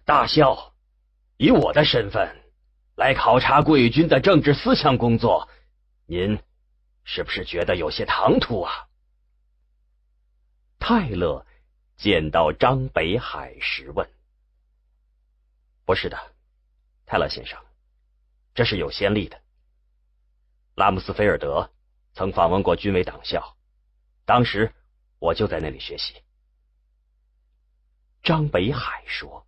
大校，以我的身份来考察贵军的政治思想工作，您是不是觉得有些唐突啊？泰勒见到张北海时问。不是的，泰勒先生，这是有先例的。拉姆斯菲尔德曾访问过军委党校，当时我就在那里学习。张北海说，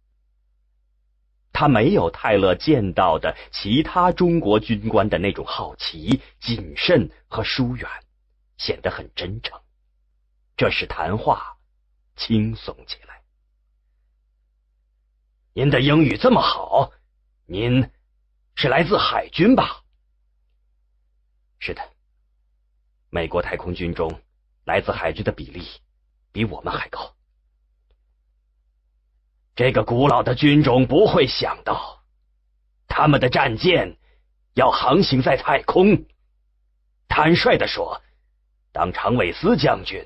他没有泰勒见到的其他中国军官的那种好奇、谨慎和疏远，显得很真诚，这使谈话轻松起来。您的英语这么好，您是来自海军吧？是的，美国太空军中来自海军的比例比我们还高。这个古老的军种不会想到，他们的战舰要航行在太空。坦率地说，当常韦斯将军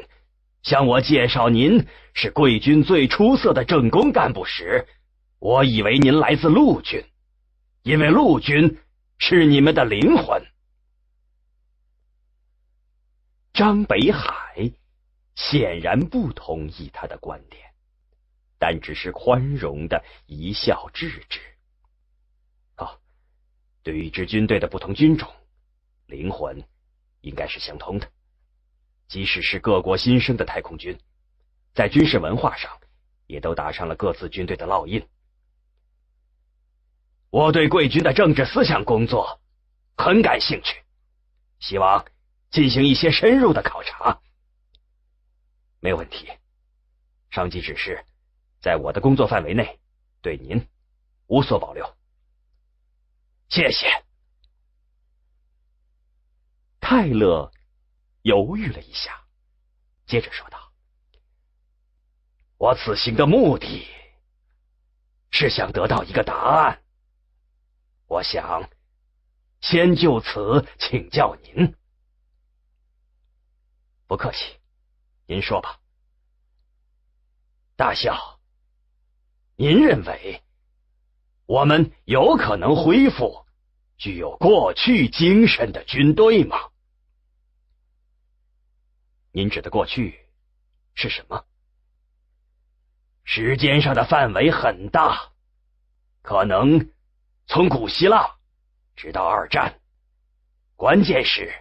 向我介绍您是贵军最出色的政工干部时，我以为您来自陆军，因为陆军是你们的灵魂。张北海显然不同意他的观点，但只是宽容的一笑置之。对于一支军队的不同军种，灵魂应该是相通的。即使是各国新生的太空军，在军事文化上也都打上了各自军队的烙印。我对贵军的政治思想工作很感兴趣，希望进行一些深入的考察。没有问题，上级指示在我的工作范围内对您无所保留。谢谢。泰勒犹豫了一下，接着说道，我此行的目的是想得到一个答案，我想先就此请教您。不客气，您说吧。大校，您认为我们有可能恢复具有过去精神的军队吗？您指的过去是什么？时间上的范围很大，可能从古希腊直到二战。关键是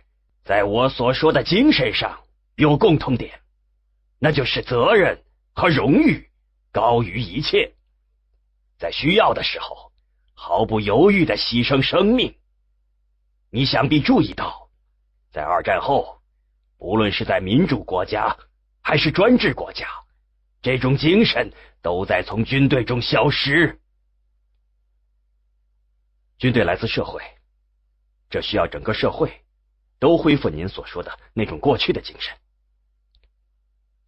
在我所说的精神上有共同点，那就是责任和荣誉高于一切，在需要的时候毫不犹豫地牺牲生命。你想必注意到，在二战后，无论是在民主国家还是专制国家，这种精神都在从军队中消失。军队来自社会，这需要整个社会都恢复您所说的那种过去的精神。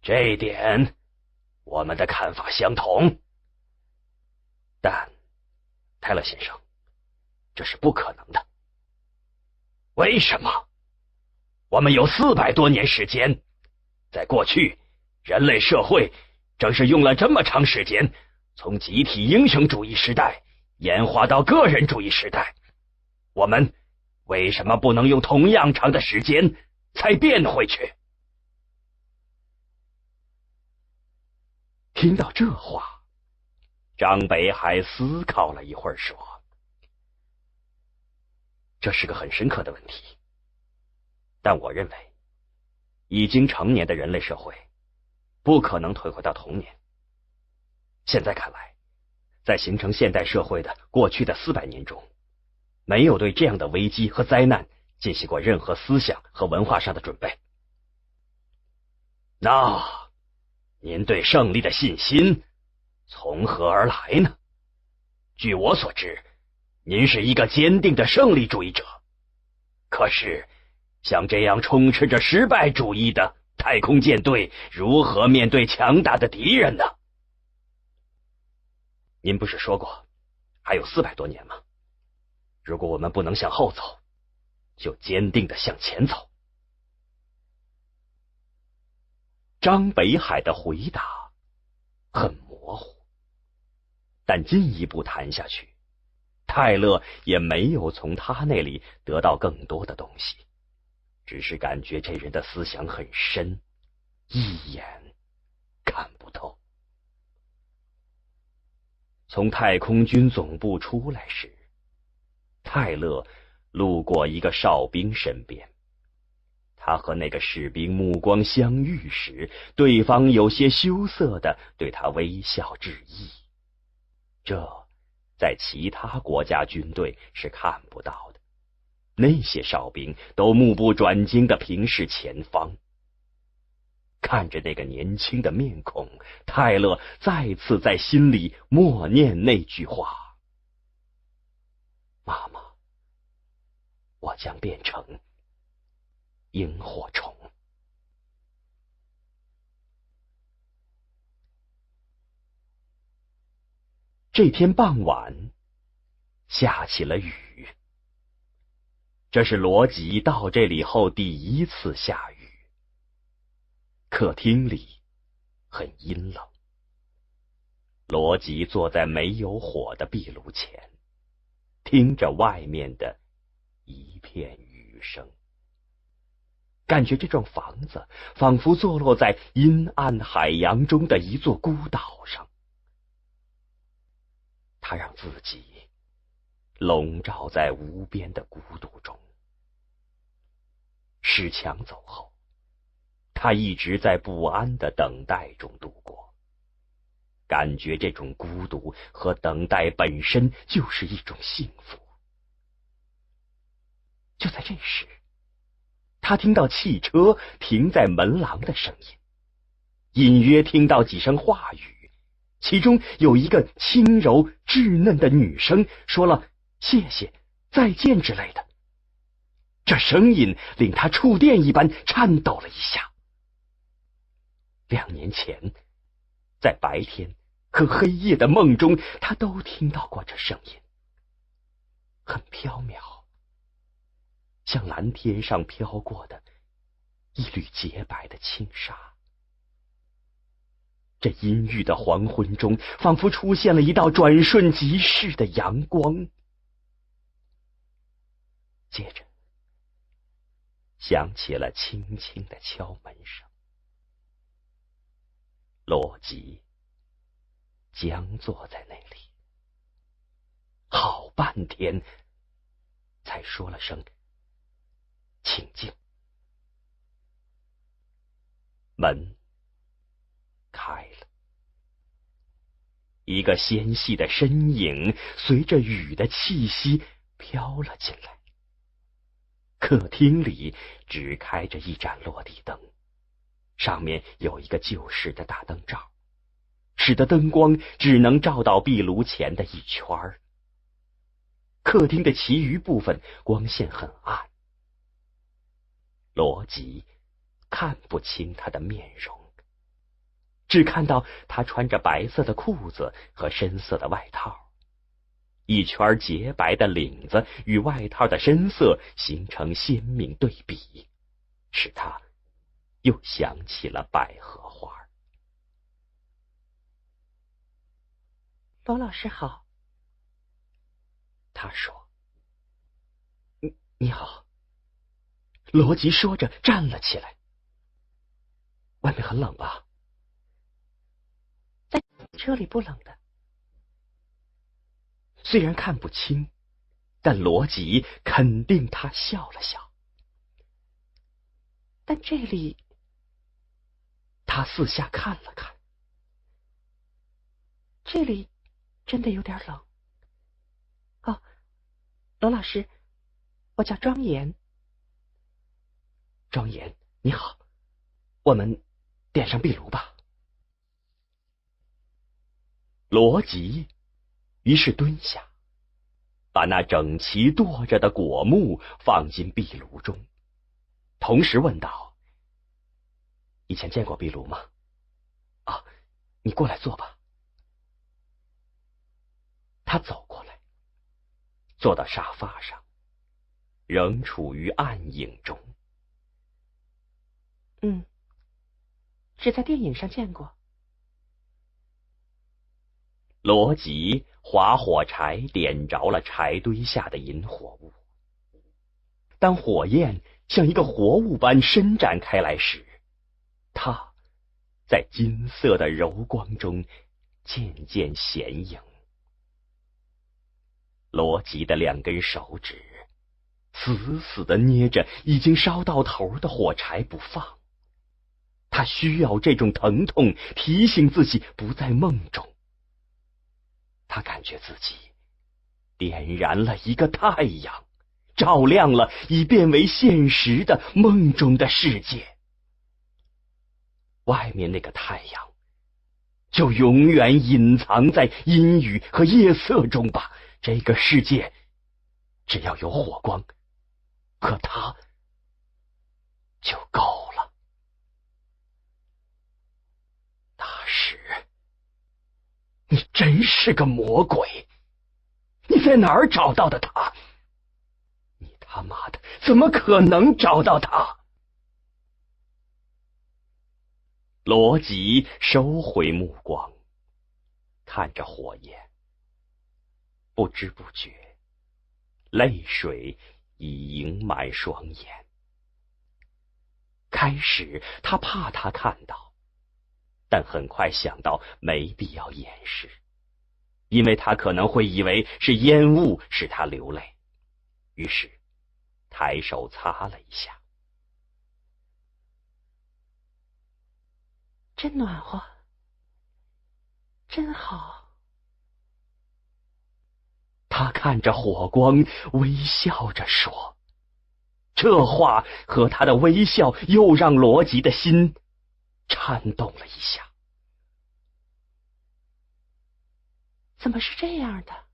这一点我们的看法相同，但泰勒先生，这是不可能的。为什么？我们有400多年时间，在过去，人类社会正是用了这么长时间，从集体英雄主义时代演化到个人主义时代，我们为什么不能用同样长的时间才变回去？听到这话，张北海思考了一会儿，说，这是个很深刻的问题，但我认为已经成年的人类社会不可能退回到童年。现在看来，在形成现代社会的过去的400年中，没有对这样的危机和灾难进行过任何思想和文化上的准备。那您对胜利的信心从何而来呢？据我所知，您是一个坚定的胜利主义者。可是，像这样充斥着失败主义的太空舰队，如何面对强大的敌人呢？您不是说过还有400多年吗？如果我们不能向后走，就坚定地向前走。张北海的回答很模糊，但进一步谈下去，泰勒也没有从他那里得到更多的东西，只是感觉这人的思想很深，一眼看不透。从太空军总部出来时，泰勒路过一个哨兵身边，他和那个士兵目光相遇时，对方有些羞涩地对他微笑致意，这在其他国家军队是看不到的。那些哨兵都目不转睛地平视前方。看着那个年轻的面孔，泰勒再次在心里默念那句话：妈妈，我将变成萤火虫。这天傍晚，下起了雨。这是罗辑到这里后第一次下雨。客厅里很阴冷。罗辑坐在没有火的壁炉前，听着外面的一片雨声，感觉这幢房子仿佛坐落在阴暗海洋中的一座孤岛上。他让自己笼罩在无边的孤独中。史强走后，他一直在不安的等待中度过，感觉这种孤独和等待本身就是一种幸福。就在这时，他听到汽车停在门廊的声音，隐约听到几声话语，其中有一个轻柔稚嫩的女声说了谢谢、再见之类的。这声音令他触电一般颤抖了一下。2年前，在白天和黑夜的梦中，他都听到过这声音，很飘渺，像蓝天上飘过的一缕洁白的轻纱。这阴郁的黄昏中，仿佛出现了一道转瞬即逝的阳光。接着响起了轻轻的敲门声。罗辑僵坐在那里，好半天才说了声请进。门开了，一个纤细的身影随着雨的气息飘了进来。客厅里只开着一盏落地灯，上面有一个旧式的大灯罩，使得灯光只能照到壁炉前的一圈儿。客厅的其余部分光线很暗，罗辑看不清他的面容，只看到他穿着白色的裤子和深色的外套，一圈洁白的领子与外套的深色形成鲜明对比，使他又想起了百合花。罗老师好。他说。你好。罗辑说着站了起来。外面很冷吧？在车里不冷的。虽然看不清，但罗辑肯定他笑了笑。但这里，他四下看了看，这里真的有点冷。哦，罗老师，我叫庄严。庄严，你好，我们点上壁炉吧。罗辑于是蹲下，把那整齐垛着的果木放进壁炉中，同时问道：以前见过壁炉吗？啊，你过来坐吧。他走过来，坐到沙发上，仍处于暗影中。只在电影上见过。罗辑划火柴点着了柴堆下的引火物。当火焰像一个活物般伸展开来时，它在金色的柔光中渐渐显影。罗辑的2根手指死死地捏着已经烧到头的火柴不放，他需要这种疼痛提醒自己不在梦中。他感觉自己点燃了一个太阳，照亮了已变为现实的梦中的世界。外面那个太阳就永远隐藏在阴雨和夜色中吧，这个世界只要有火光和它就够了。大师，你真是个魔鬼！你在哪儿找到的他？你他妈的怎么可能找到他？罗辑收回目光，看着火焰，不知不觉，泪水已盈满双眼。开始他怕他看到，但很快想到没必要掩饰，因为他可能会以为是烟雾使他流泪，于是抬手擦了一下。真暖和，真好。他看着火光，微笑着说，这话和他的微笑又让罗辑的心颤动了一下。怎么是这样的？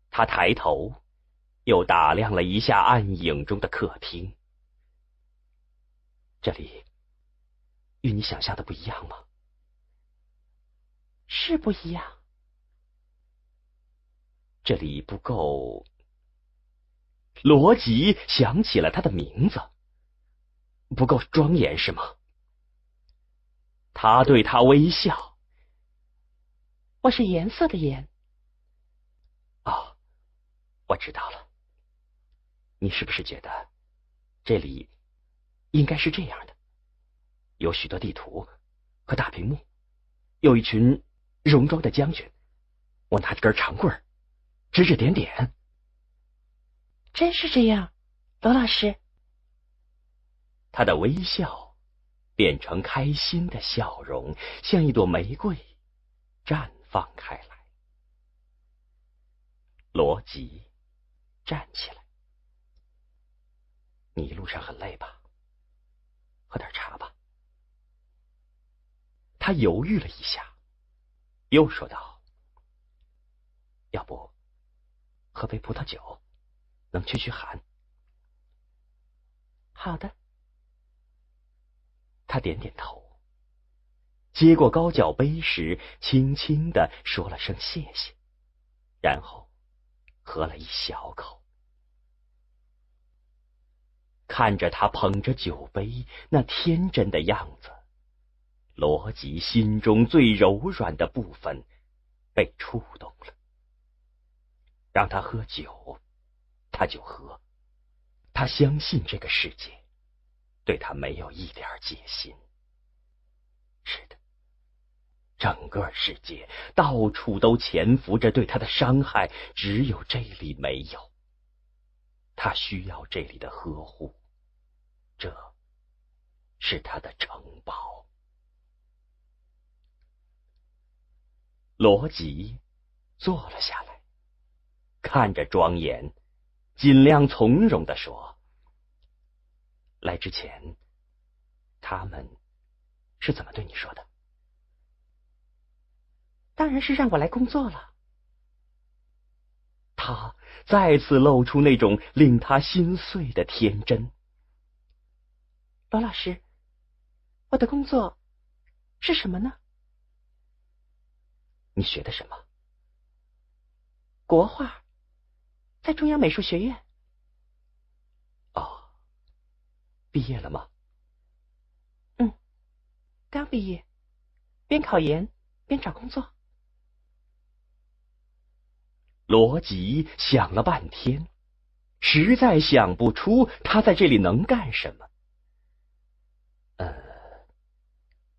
他抬头又打量了一下暗影中的客厅，这里与你想象的不一样吗？是不一样。这里不够。罗辑想起了他的名字，不够庄严是吗？他对他微笑。我是颜色的颜。哦，我知道了。你是不是觉得这里应该是这样的？有许多地图和大屏幕，有一群戎装的将军，我拿着根长棍指指点点。真是这样，罗老师。他的微笑变成开心的笑容，像一朵玫瑰绽放开来。罗辑站起来。你一路上很累吧？喝点茶吧。他犹豫了一下，又说道，要不喝杯葡萄酒，能驱驱寒。好的。他点点头，接过高脚杯时轻轻地说了声谢谢，然后喝了一小口。看着他捧着酒杯那天真的样子，罗辑心中最柔软的部分被触动了。让他喝酒，他就喝。他相信这个世界对他没有一点戒心。是的，整个世界到处都潜伏着对他的伤害，只有这里没有。他需要这里的呵护，这是他的城堡。罗辑坐了下来，看着庄严，尽量从容地说，来之前他们是怎么对你说的？当然是让我来工作了。他再次露出那种令他心碎的天真。罗老师，我的工作是什么呢？你学的什么？国画，在中央美术学院。哦，毕业了吗？刚毕业，边考研边找工作。罗辑想了半天，实在想不出他在这里能干什么。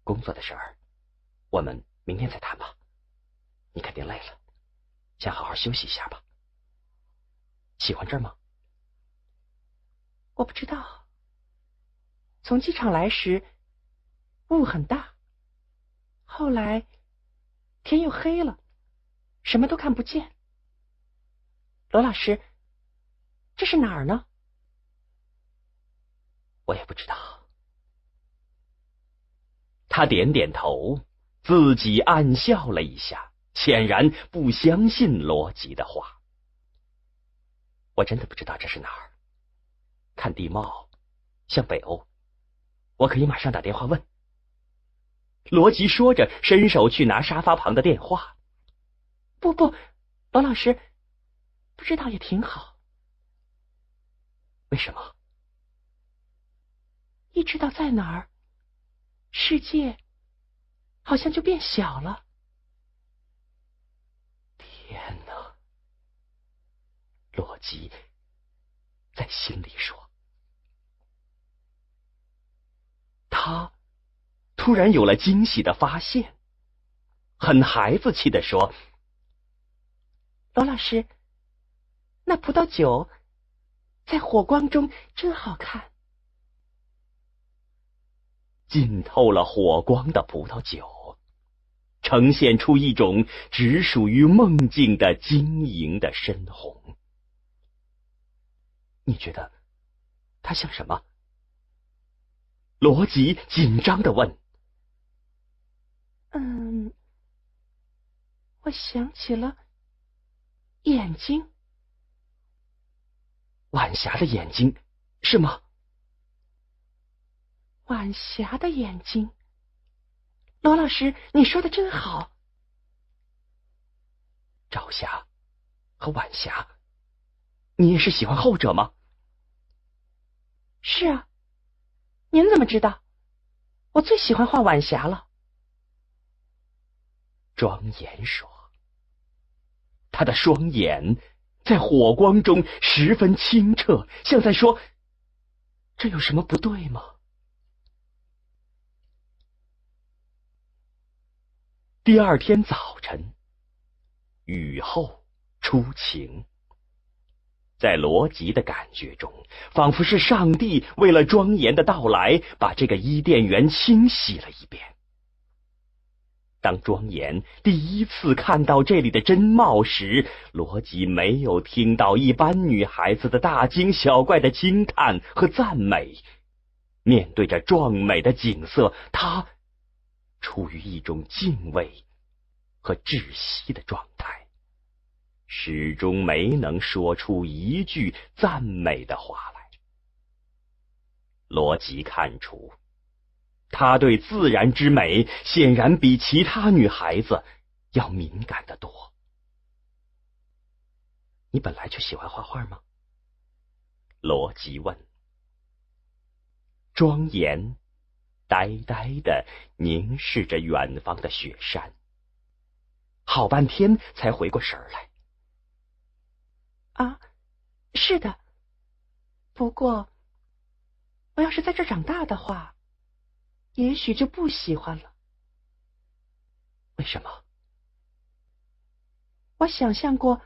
工作的事儿，我们明天再谈吧。你肯定累了，想好好休息一下吧。喜欢这儿吗？我不知道。从机场来时，雾很大，后来天又黑了，什么都看不见。罗老师，这是哪儿呢？我也不知道。他点点头，自己暗笑了一下，显然不相信罗辑的话。我真的不知道这是哪儿，看地貌像北欧，我可以马上打电话问。罗辑说着，伸手去拿沙发旁的电话。不，罗老师，不知道也挺好。为什么？一知道在哪儿，世界好像就变小了。天哪！罗辑在心里说。他突然有了惊喜的发现，很孩子气地说：罗老师，那葡萄酒在火光中真好看。浸透了火光的葡萄酒，呈现出一种只属于梦境的晶莹的深红。你觉得它像什么？罗辑紧张地问。我想起了眼睛。晚霞的眼睛，是吗？晚霞的眼睛。罗老师，你说的真好。朝霞和晚霞，你也是喜欢后者吗？是啊，您怎么知道？我最喜欢画晚霞了。庄严说，他的双眼在火光中十分清澈，像在说：这有什么不对吗？第二天早晨，雨后初晴。在罗辑的感觉中，仿佛是上帝为了庄严的到来，把这个伊甸园清洗了一遍。当庄严第一次看到这里的真貌时，罗辑没有听到一般女孩子的大惊小怪的惊叹和赞美。面对着壮美的景色，他处于一种敬畏和窒息的状态，始终没能说出一句赞美的话来。罗辑看出，她对自然之美显然比其他女孩子要敏感得多。你本来就喜欢画画吗？罗辑问。庄严呆呆地凝视着远方的雪山，好半天才回过神来。啊，是的。不过，我要是在这儿长大的话，也许就不喜欢了。为什么？我想象过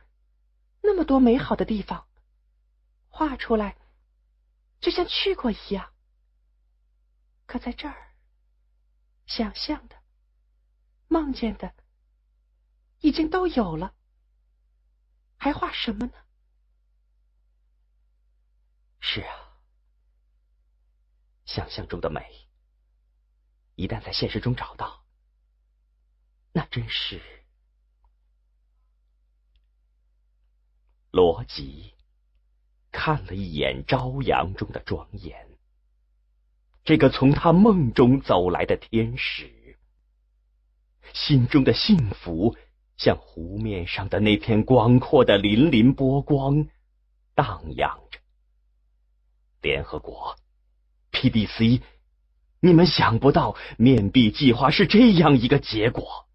那么多美好的地方，画出来就像去过一样。可在这儿，想象的、梦见的已经都有了，还画什么呢？是啊，想象中的美，一旦在现实中找到，那真是……罗辑看了一眼朝阳中的庄严，这个从他梦中走来的天使，心中的幸福像湖面上的那片广阔的粼粼波光荡漾着。联合国 PDC， 你们想不到面壁计划是这样一个结果。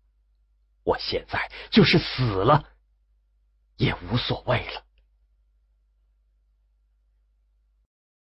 我现在就是死了也无所谓了。